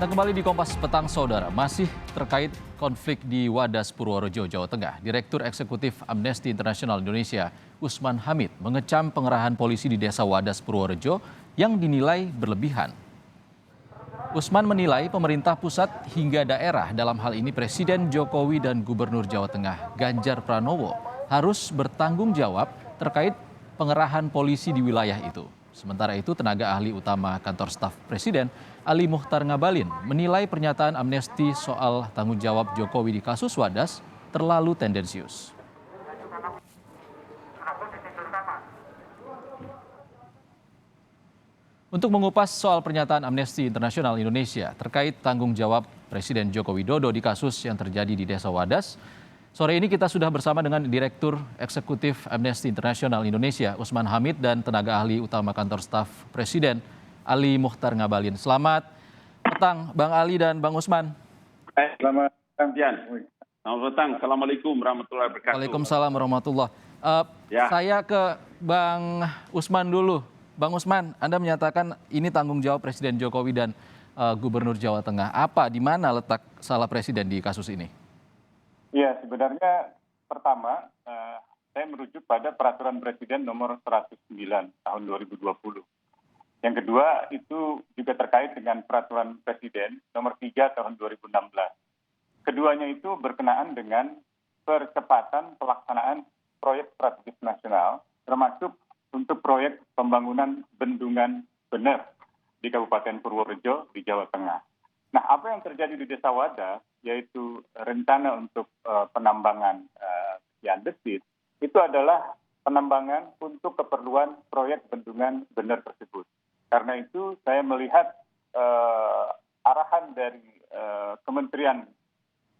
Anda kembali di Kompas Petang, Saudara. Masih terkait konflik di Wadas, Purworejo, Jawa Tengah. Direktur Eksekutif Amnesty International Indonesia, Usman Hamid, mengecam pengerahan polisi di Desa Wadas, Purworejo yang dinilai berlebihan. Usman menilai pemerintah pusat hingga daerah, dalam hal ini Presiden Jokowi dan Gubernur Jawa Tengah, Ganjar Pranowo, harus bertanggung jawab terkait pengerahan polisi di wilayah itu. Sementara itu, tenaga ahli utama kantor staf Presiden, Ali Muchtar Ngabalin, menilai pernyataan Amnesty soal tanggung jawab Jokowi di kasus Wadas terlalu tendensius. Untuk mengupas soal pernyataan Amnesty International Indonesia terkait tanggung jawab Presiden Joko Widodo di kasus yang terjadi di Desa Wadas, sore ini kita sudah bersama dengan Direktur Eksekutif Amnesty International Indonesia, Usman Hamid, dan tenaga ahli utama kantor staf Presiden, Ali Muchtar Ngabalin. Selamat petang, Bang Ali dan Bang Usman. Selamat petang, Tian. Selamat petang. Assalamualaikum warahmatullahi wabarakatuh. Waalaikumsalam warahmatullahi. Saya ke Bang Usman dulu. Bang Usman, Anda menyatakan ini tanggung jawab Presiden Jokowi dan Gubernur Jawa Tengah. Apa, di mana letak salah Presiden di kasus ini? Ya, sebenarnya pertama, saya merujuk pada Peraturan Presiden Nomor 109 Tahun 2020. Yang kedua, itu juga terkait dengan Peraturan Presiden Nomor 3 Tahun 2016. Keduanya itu berkenaan dengan percepatan pelaksanaan proyek strategis nasional, termasuk untuk proyek pembangunan bendungan bener di Kabupaten Purworejo di Jawa Tengah. Nah, apa yang terjadi di Desa Wadas, yaitu rencana untuk penambangan andesit, itu adalah penambangan untuk keperluan proyek bendungan bener tersebut. Karena itu saya melihat arahan dari Kementerian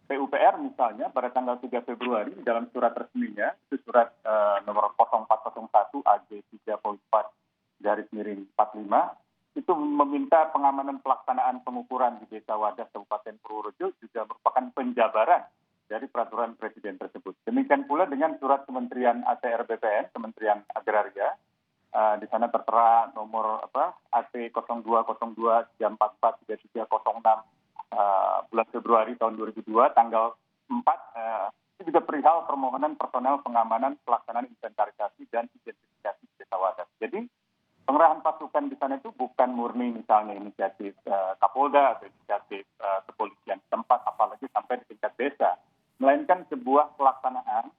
PUPR misalnya pada tanggal 3 Februari dalam surat resminya, itu surat nomor 0401 AG 3.4/45, itu meminta pengamanan pelaksanaan pengukuran di Desa Wadas Kabupaten Purworejo juga merupakan penjabaran dari peraturan Presiden tersebut. Demikian pula dengan surat Kementerian ATR BPN, Kementerian Agraria, di sana tertera nomor AT 0202-344306 bulan Februari tahun 2002, tanggal 4, itu juga perihal permohonan personel pengamanan pelaksanaan inventarisasi dan identifikasi di Desa Wadas. Jadi pengerahan pasukan di sana itu bukan murni misalnya inisiatif Kapolda atau inisiatif kepolisian tempat, apalagi sampai di tingkat desa, melainkan sebuah pelaksanaan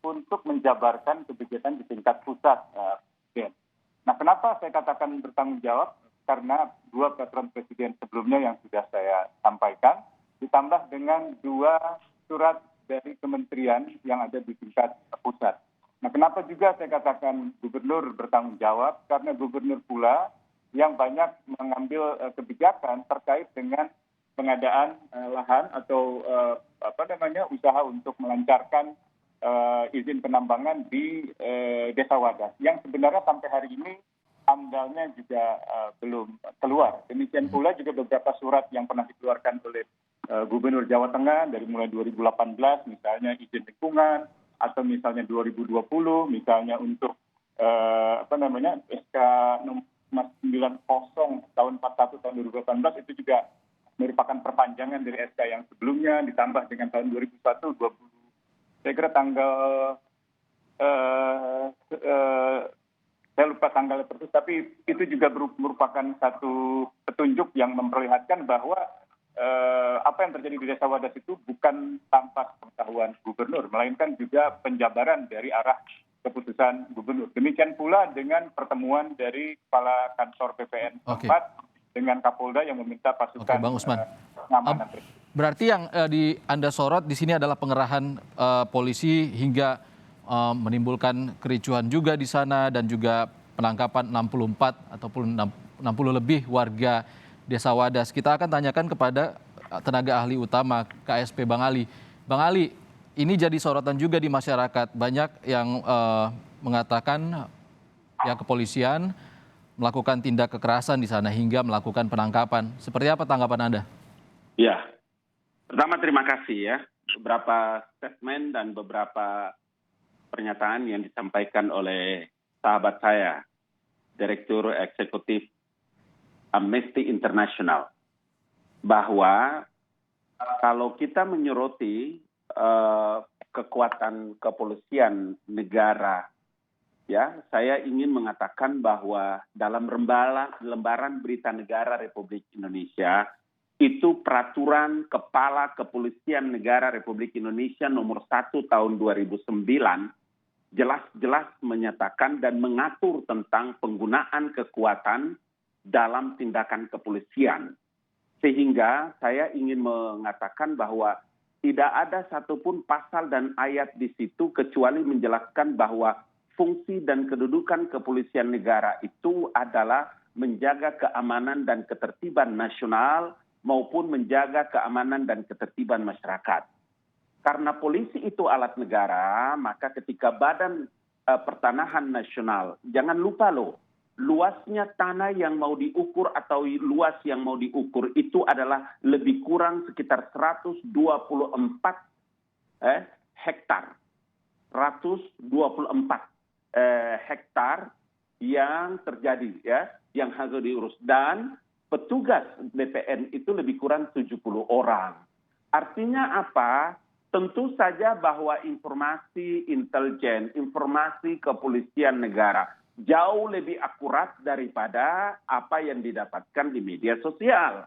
untuk menjabarkan kebijakan di tingkat pusat. Nah, kenapa saya katakan bertanggung jawab? Karena dua peraturan Presiden sebelumnya yang sudah saya sampaikan, ditambah dengan dua surat dari kementerian yang ada di tingkat pusat. Nah, kenapa juga saya katakan gubernur bertanggung jawab? Karena gubernur pula yang banyak mengambil kebijakan terkait dengan pengadaan lahan atau usaha untuk melancarkan izin penambangan di Desa Wadas, yang sebenarnya sampai hari ini amdalnya juga belum keluar. Demikian pula juga beberapa surat yang pernah dikeluarkan oleh Gubernur Jawa Tengah dari mulai 2018, misalnya izin lingkungan, atau misalnya 2020, misalnya untuk SK nomor 90 tahun 41 tahun 2018, itu juga merupakan perpanjangan dari SK yang sebelumnya, ditambah dengan tahun 2001, 20, saya kira tanggal saya lupa tanggalnya persis, tapi itu juga merupakan satu petunjuk yang memperlihatkan bahwa apa yang terjadi di Desa Wadas itu bukan tanpa pengetahuan gubernur, melainkan juga penjabaran dari arah keputusan gubernur. Demikian pula dengan pertemuan dari Kepala Kantor BPN tempat dengan Kapolda yang meminta pasukan Bang Usman. pengamanan. Berarti yang Anda sorot di sini adalah pengerahan polisi hingga menimbulkan kericuhan juga di sana, dan juga penangkapan 64 ataupun 60 lebih warga Desa Wadas. Kita akan tanyakan kepada tenaga ahli utama KSP, Bang Ali. Bang Ali, ini jadi sorotan juga di masyarakat. Banyak yang mengatakan pihak kepolisian melakukan tindak kekerasan di sana hingga melakukan penangkapan. Seperti apa tanggapan Anda? Ya, pertama terima kasih ya. Beberapa statement dan beberapa pernyataan yang disampaikan oleh sahabat saya, Direktur Eksekutif Amnesty International. bahwa kalau kita menyoroti kekuatan kepolisian negara, ya, saya ingin mengatakan bahwa dalam lembaran berita negara Republik Indonesia itu peraturan Kepala Kepolisian Negara Republik Indonesia nomor 1 tahun 2009 jelas-jelas menyatakan dan mengatur tentang penggunaan kekuatan dalam tindakan kepolisian. Sehingga saya ingin mengatakan bahwa tidak ada satupun pasal dan ayat di situ kecuali menjelaskan bahwa fungsi dan kedudukan kepolisian negara itu adalah menjaga keamanan dan ketertiban nasional maupun menjaga keamanan dan ketertiban masyarakat. Karena polisi itu alat negara, maka ketika Badan Pertanahan Nasional, jangan lupa loh, luasnya tanah yang mau diukur atau luas yang mau diukur itu adalah lebih kurang sekitar 124 hektar. 124 hektar yang terjadi, ya, yang harus diurus. Dan petugas BPN itu lebih kurang 70 orang. Artinya apa? Tentu saja bahwa informasi intelijen, informasi kepolisian negara jauh lebih akurat daripada apa yang didapatkan di media sosial.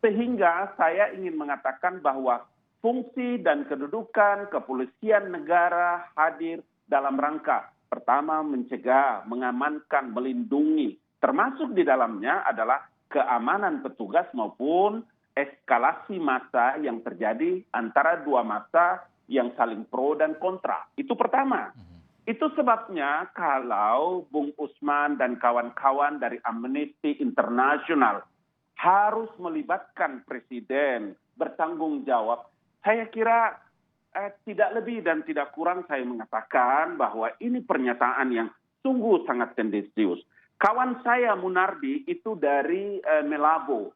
Sehingga saya ingin mengatakan bahwa fungsi dan kedudukan kepolisian negara hadir dalam rangka pertama mencegah, mengamankan, melindungi, termasuk di dalamnya adalah keamanan petugas maupun eskalasi massa yang terjadi antara dua massa yang saling pro dan kontra. Itu pertama. Itu sebabnya kalau Bung Usman dan kawan-kawan dari Amnesty International harus melibatkan presiden, bertanggung jawab, saya kira tidak lebih dan tidak kurang saya mengatakan bahwa ini pernyataan yang sungguh sangat tendensius. Kawan saya Munardi itu dari Melabo.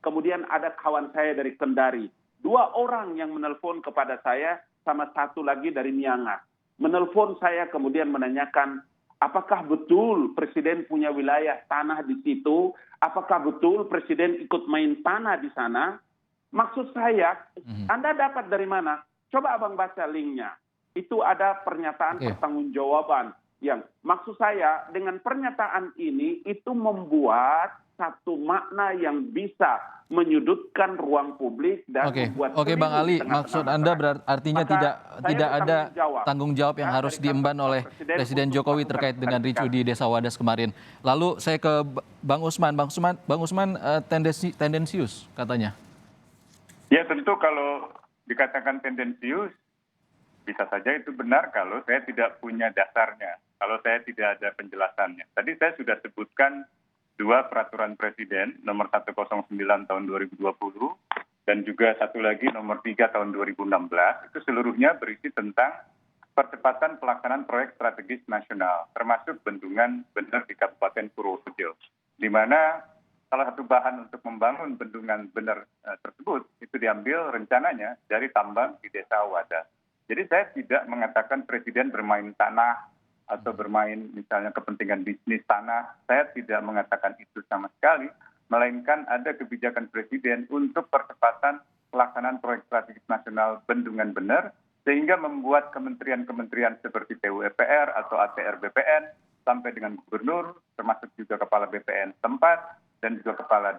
Kemudian ada kawan saya dari Kendari. 2 orang yang menelpon kepada saya sama satu lagi dari Miangas. Menelpon saya kemudian menanyakan apakah betul presiden punya wilayah tanah di situ? Apakah betul presiden ikut main tanah di sana? Maksud saya, Anda dapat dari mana? Coba Abang baca linknya. Itu ada pernyataan pertanggungjawaban. Yang maksud saya dengan pernyataan ini itu membuat satu makna yang bisa menyudutkan ruang publik dan membuat Bang Ali, maksud Anda artinya tidak ada tanggung jawab yang harus diemban oleh Presiden Jokowi terkait dengan ricu di Desa Wadas kemarin. Lalu saya ke Bang Usman. Bang Usman tendensius katanya. Ya tentu kalau dikatakan tendensius bisa saja itu benar kalau saya tidak punya dasarnya, kalau saya tidak ada penjelasannya. Tadi saya sudah sebutkan 2 peraturan presiden, nomor 109 tahun 2020, dan juga satu lagi nomor 3 tahun 2016, itu seluruhnya berisi tentang percepatan pelaksanaan proyek strategis nasional, termasuk bendungan bener di Kabupaten Purworejo, di mana salah satu bahan untuk membangun bendungan bener tersebut itu diambil rencananya dari tambang di Desa Wadas. Jadi saya tidak mengatakan presiden bermain tanah atau bermain misalnya kepentingan bisnis tanah. Saya tidak mengatakan itu sama sekali, melainkan ada kebijakan presiden untuk percepatan pelaksanaan proyek strategis nasional bendungan bener, sehingga membuat kementerian-kementerian seperti PUPR atau ATR BPN sampai dengan gubernur, termasuk juga kepala BPN tempat dan juga kepala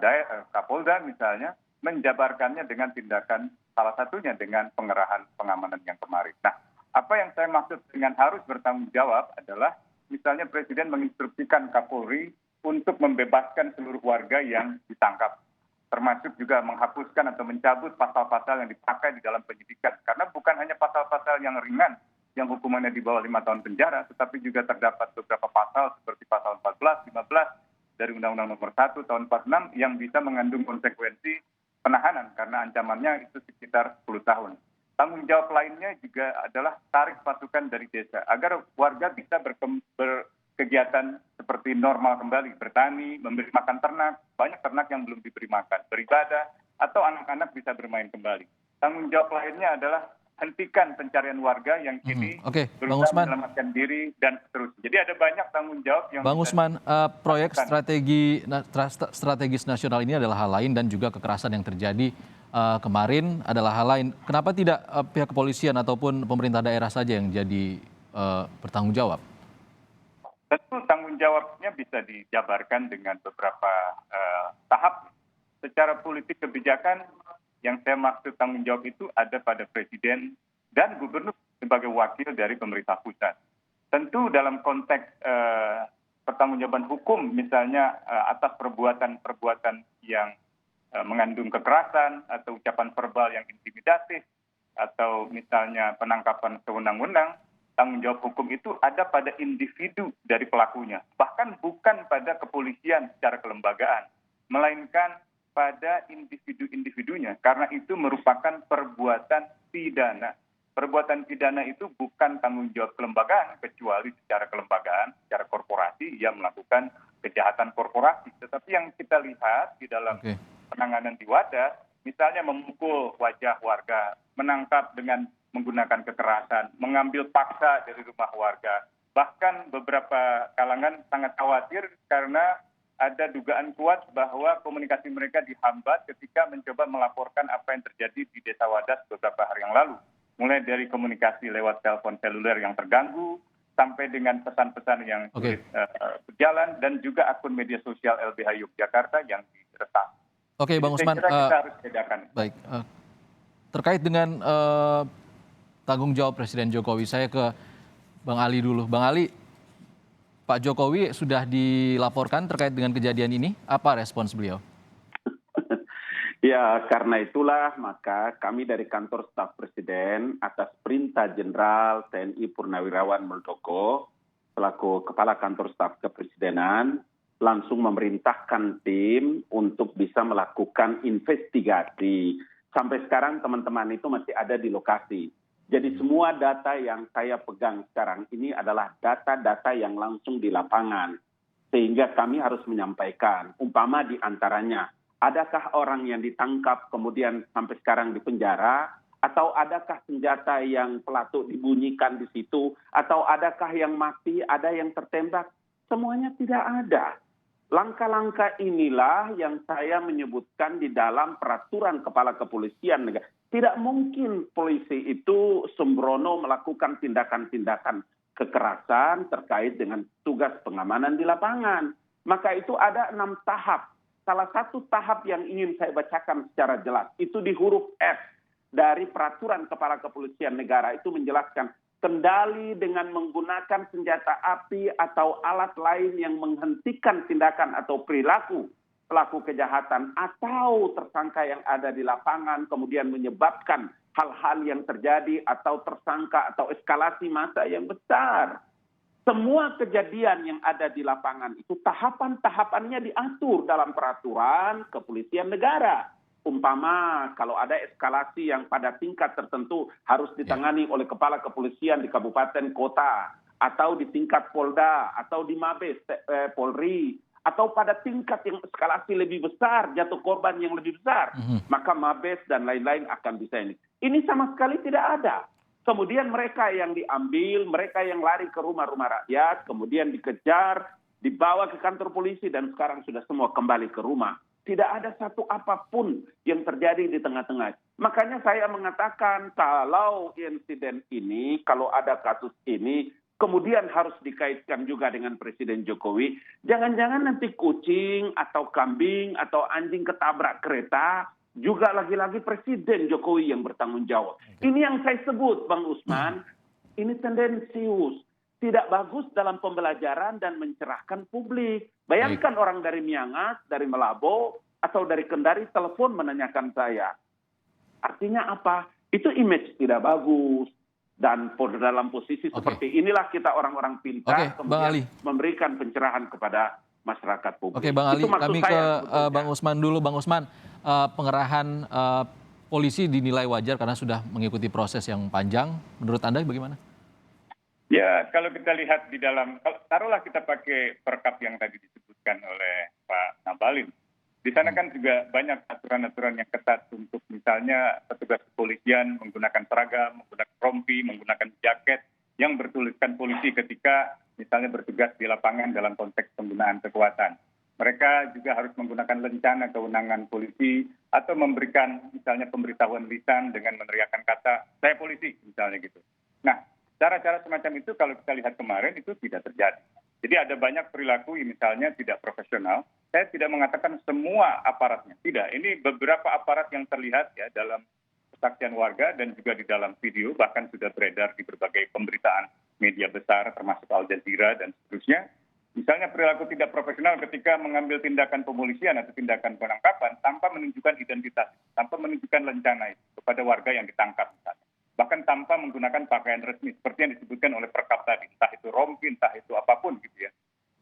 Kapolda misalnya, menjabarkannya dengan tindakan salah satunya dengan pengerahan pengamanan yang kemarin. Nah, apa yang saya maksud dengan harus bertanggung jawab adalah misalnya presiden menginstruksikan Kapolri untuk membebaskan seluruh warga yang ditangkap, termasuk juga menghapuskan atau mencabut pasal-pasal yang dipakai di dalam penyidikan. Karena bukan hanya pasal-pasal yang ringan yang hukumannya di bawah 5 tahun penjara, tetapi juga terdapat beberapa pasal seperti pasal 14, 15 dari Undang-Undang Nomor 1 tahun 46 yang bisa mengandung konsekuensi penahanan karena ancamannya itu sekitar 10 tahun. Tanggung jawab lainnya juga adalah tarik pasukan dari desa agar warga bisa berkegiatan seperti normal kembali, bertani, memberi makan ternak, banyak ternak yang belum diberi makan, beribadah, atau anak-anak bisa bermain kembali. Tanggung jawab lainnya adalah hentikan pencarian warga yang kini Oke, Bang berusaha Usman. menyelamatkan diri dan seterusnya. Jadi ada banyak tanggung jawab yang Bang bisa Usman, proyek dilakukan. strategis nasional ini adalah hal lain dan juga kekerasan yang terjadi kemarin adalah hal lain. Kenapa tidak pihak kepolisian ataupun pemerintah daerah saja yang jadi bertanggung jawab? Tentu tanggung jawabnya bisa dijabarkan dengan beberapa tahap. Secara politik kebijakan yang saya maksud tanggung jawab itu ada pada presiden dan gubernur sebagai wakil dari pemerintah pusat. Tentu dalam konteks pertanggungjawaban hukum, misalnya atas perbuatan-perbuatan yang mengandung kekerasan atau ucapan verbal yang intimidatif atau misalnya penangkapan sewenang-wenang, tanggung jawab hukum itu ada pada individu dari pelakunya, bahkan bukan pada kepolisian secara kelembagaan, melainkan pada individu-individunya, karena itu merupakan perbuatan pidana. Perbuatan pidana itu bukan tanggung jawab kelembagaan, kecuali secara kelembagaan, secara korporasi, ia melakukan kejahatan korporasi. Tetapi yang kita lihat di dalam penanganan di Wadas, misalnya memukul wajah warga, menangkap dengan menggunakan kekerasan, mengambil paksa dari rumah warga. Bahkan beberapa kalangan sangat khawatir karena ada dugaan kuat bahwa komunikasi mereka dihambat ketika mencoba melaporkan apa yang terjadi di Desa Wadas beberapa hari yang lalu. Mulai dari komunikasi lewat telepon seluler yang terganggu, sampai dengan pesan-pesan yang sulit berjalan, dan juga akun media sosial LBH Yogyakarta yang diretas. Oke, Bang Usman. Saya kira kita harus bedakan. Baik, terkait dengan tanggung jawab Presiden Jokowi, saya ke Bang Ali dulu. Bang Ali, Pak Jokowi sudah dilaporkan terkait dengan kejadian ini. Apa respons beliau? Ya, karena itulah maka kami dari kantor staf presiden atas perintah Jenderal TNI Purnawirawan Muldoko selaku Kepala Kantor Staf Kepresidenan langsung memerintahkan tim untuk bisa melakukan investigasi. Sampai sekarang teman-teman itu masih ada di lokasi. Jadi semua data yang saya pegang sekarang ini adalah data-data yang langsung di lapangan. Sehingga kami harus menyampaikan, umpama di antaranya, adakah orang yang ditangkap kemudian sampai sekarang di penjara, atau adakah senjata yang pelatuk dibunyikan di situ, atau adakah yang mati, ada yang tertembak, semuanya tidak ada. Langkah-langkah inilah yang saya menyebutkan di dalam peraturan Kepala Kepolisian negara. Tidak mungkin polisi itu sembrono melakukan tindakan-tindakan kekerasan terkait dengan tugas pengamanan di lapangan. Maka itu ada 6 tahap. Salah satu tahap yang ingin saya bacakan secara jelas, itu di huruf F dari peraturan Kepala Kepolisian negara itu menjelaskan kendali dengan menggunakan senjata api atau alat lain yang menghentikan tindakan atau perilaku pelaku kejahatan atau tersangka yang ada di lapangan kemudian menyebabkan hal-hal yang terjadi atau tersangka atau eskalasi massa yang besar. Semua kejadian yang ada di lapangan itu tahapan-tahapannya diatur dalam peraturan kepolisian negara. Umpama kalau ada eskalasi yang pada tingkat tertentu harus ditangani oleh kepala kepolisian di kabupaten kota, atau di tingkat Polda, atau di Mabes Polri, atau pada tingkat yang eskalasi lebih besar, jatuh korban yang lebih besar, maka Mabes dan lain-lain akan bisa ini. Ini sama sekali tidak ada. Kemudian mereka yang diambil, mereka yang lari ke rumah-rumah rakyat, kemudian dikejar, dibawa ke kantor polisi, dan sekarang sudah semua kembali ke rumah. Tidak ada satu apapun yang terjadi di tengah-tengah. Makanya saya mengatakan kalau insiden ini, kalau ada kasus ini, kemudian harus dikaitkan juga dengan Presiden Jokowi. Jangan-jangan nanti kucing atau kambing atau anjing ketabrak kereta, juga lagi-lagi Presiden Jokowi yang bertanggung jawab. Ini yang saya sebut, Bang Usman, ini tendensius. Tidak bagus dalam pembelajaran dan mencerahkan publik. Bayangkan orang dari Miangas, dari Melabo, atau dari Kendari telepon menanyakan saya. Artinya apa? Itu image tidak bagus. Dan dalam posisi seperti inilah kita orang-orang pintar kemudian memberikan pencerahan kepada masyarakat publik. Oke, Bang Ali, kami ke Bang Usman dulu. Bang Usman, pengerahan polisi dinilai wajar karena sudah mengikuti proses yang panjang. Menurut Anda bagaimana? Ya, kalau kita lihat di dalam, taruhlah kita pakai perkap yang tadi disebutkan oleh Pak Ngabalin. Di sana kan juga banyak aturan-aturan yang ketat untuk misalnya misalnya petugas kepolisian menggunakan seragam, menggunakan rompi, menggunakan jaket yang bertuliskan polisi ketika misalnya bertugas di lapangan dalam konteks penggunaan kekuatan. Mereka juga harus menggunakan lencana kewenangan polisi atau memberikan misalnya pemberitahuan lisan dengan meneriakkan kata, saya polisi, misalnya gitu. Nah, cara-cara semacam itu kalau kita lihat kemarin itu tidak terjadi. Jadi ada banyak perilaku yang misalnya tidak profesional. Saya tidak mengatakan semua aparatnya. Tidak, ini beberapa aparat yang terlihat ya dalam kesaksian warga dan juga di dalam video, bahkan sudah beredar di berbagai pemberitaan media besar termasuk Al Jazeera dan seterusnya. Misalnya perilaku tidak profesional ketika mengambil tindakan pemolisian atau tindakan penangkapan tanpa menunjukkan identitas, tanpa menunjukkan lencana itu kepada warga yang ditangkap misalnya. Bahkan tanpa menggunakan pakaian resmi seperti yang disebutkan oleh Perkap tadi, entah itu rompi, entah itu apapun gitu ya.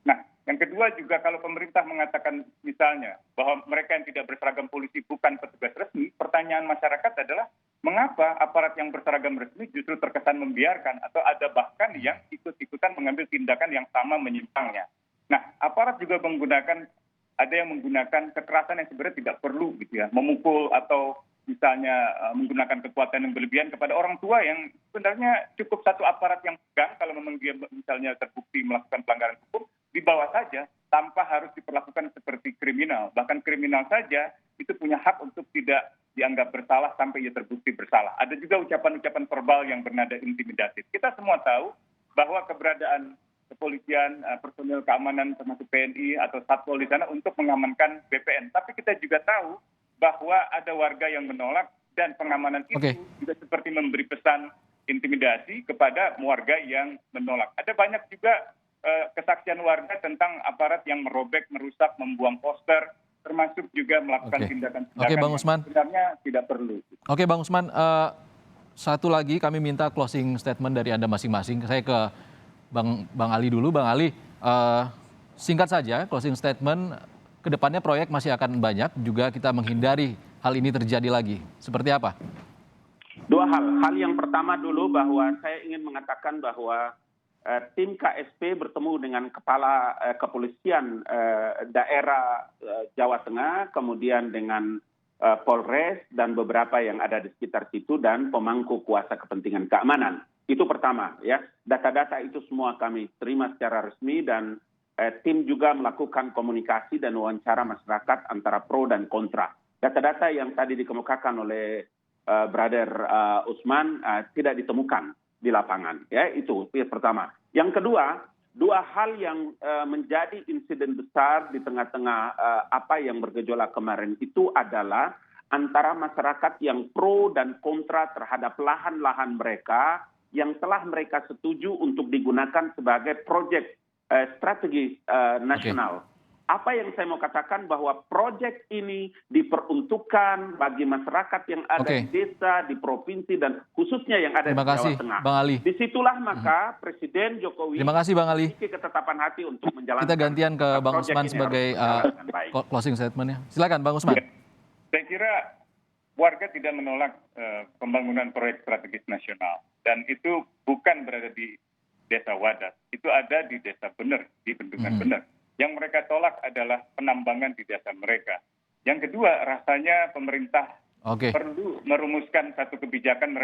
Nah, yang kedua juga kalau pemerintah mengatakan misalnya bahwa mereka yang tidak berseragam polisi bukan petugas resmi, pertanyaan masyarakat adalah mengapa aparat yang berseragam resmi justru terkesan membiarkan atau ada bahkan yang ikut-ikutan mengambil tindakan yang sama menyimpangnya. Nah, aparat juga ada yang menggunakan kekerasan yang sebenarnya tidak perlu gitu ya, memukul atau misalnya menggunakan kekuatan yang berlebihan kepada orang tua yang sebenarnya cukup satu aparat yang pegang kalau memang dia misalnya terbukti melakukan pelanggaran hukum, dibawa saja tanpa harus diperlakukan seperti kriminal. Bahkan kriminal saja itu punya hak untuk tidak dianggap bersalah sampai ia terbukti bersalah. Ada juga ucapan-ucapan verbal yang bernada intimidatif. Kita semua tahu bahwa keberadaan kepolisian, personil keamanan termasuk TNI atau Satpol di sana untuk mengamankan BPN. Tapi kita juga tahu bahwa ada warga yang menolak dan pengamanan itu juga seperti memberi pesan intimidasi kepada warga yang menolak. Ada banyak juga kesaksian warga tentang aparat yang merobek, merusak, membuang poster, termasuk juga melakukan tindakan-tindakan yang sebenarnya tidak perlu. Oke, Bang Usman, satu lagi kami minta closing statement dari Anda masing-masing. Saya ke Bang Ali dulu. Bang Ali, singkat saja closing statement, kedepannya proyek masih akan banyak, juga kita menghindari hal ini terjadi lagi. Seperti apa? Dua hal. Hal yang pertama dulu bahwa saya ingin mengatakan bahwa tim KSP bertemu dengan kepala kepolisian daerah Jawa Tengah, kemudian dengan Polres dan beberapa yang ada di sekitar situ dan pemangku kuasa kepentingan keamanan. Itu pertama ya. Data-data itu semua kami terima secara resmi dan tim juga melakukan komunikasi dan wawancara masyarakat antara pro dan kontra. Data-data yang tadi dikemukakan oleh Brother Usman tidak ditemukan di lapangan. Ya, itu pertama. Yang kedua, dua hal yang menjadi insiden besar di tengah-tengah apa yang bergejolak kemarin itu adalah antara masyarakat yang pro dan kontra terhadap lahan-lahan mereka yang telah mereka setuju untuk digunakan sebagai proyek strategi nasional. Apa yang saya mau katakan bahwa proyek ini diperuntukkan bagi masyarakat yang ada di desa, di provinsi, dan khususnya yang ada di Jawa Tengah. Bang Ali. Disitulah maka Presiden Jokowi memiliki ketetapan hati untuk menjalankan. Kita gantian ke Bang Usman sebagai closing statement-nya. Silakan Bang Usman. Saya kira warga tidak menolak pembangunan proyek strategis nasional. Dan itu bukan berada di Desa Wadas. Itu ada di Desa Bener, di Bendungan Bener. Yang mereka tolak adalah penambangan di desa mereka. Yang kedua, rasanya pemerintah perlu merumuskan satu kebijakan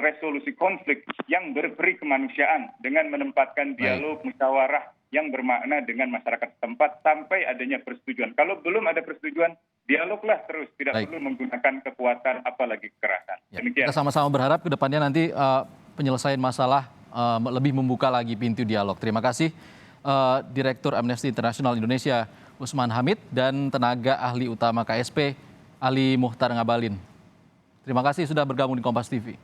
resolusi konflik yang berperi kemanusiaan dengan menempatkan dialog musyawarah yang bermakna dengan masyarakat setempat sampai adanya persetujuan. Kalau belum ada persetujuan, dialoglah terus, tidak perlu menggunakan kekuatan apalagi kekerasan. Demikian. Kita sama-sama berharap ke depannya nanti penyelesaian masalah lebih membuka lagi pintu dialog. Terima kasih. Direktur Amnesty International Indonesia Usman Hamid dan tenaga ahli utama KSP Ali Muhtar Ngabalin. Terima kasih sudah bergabung di Kompas TV.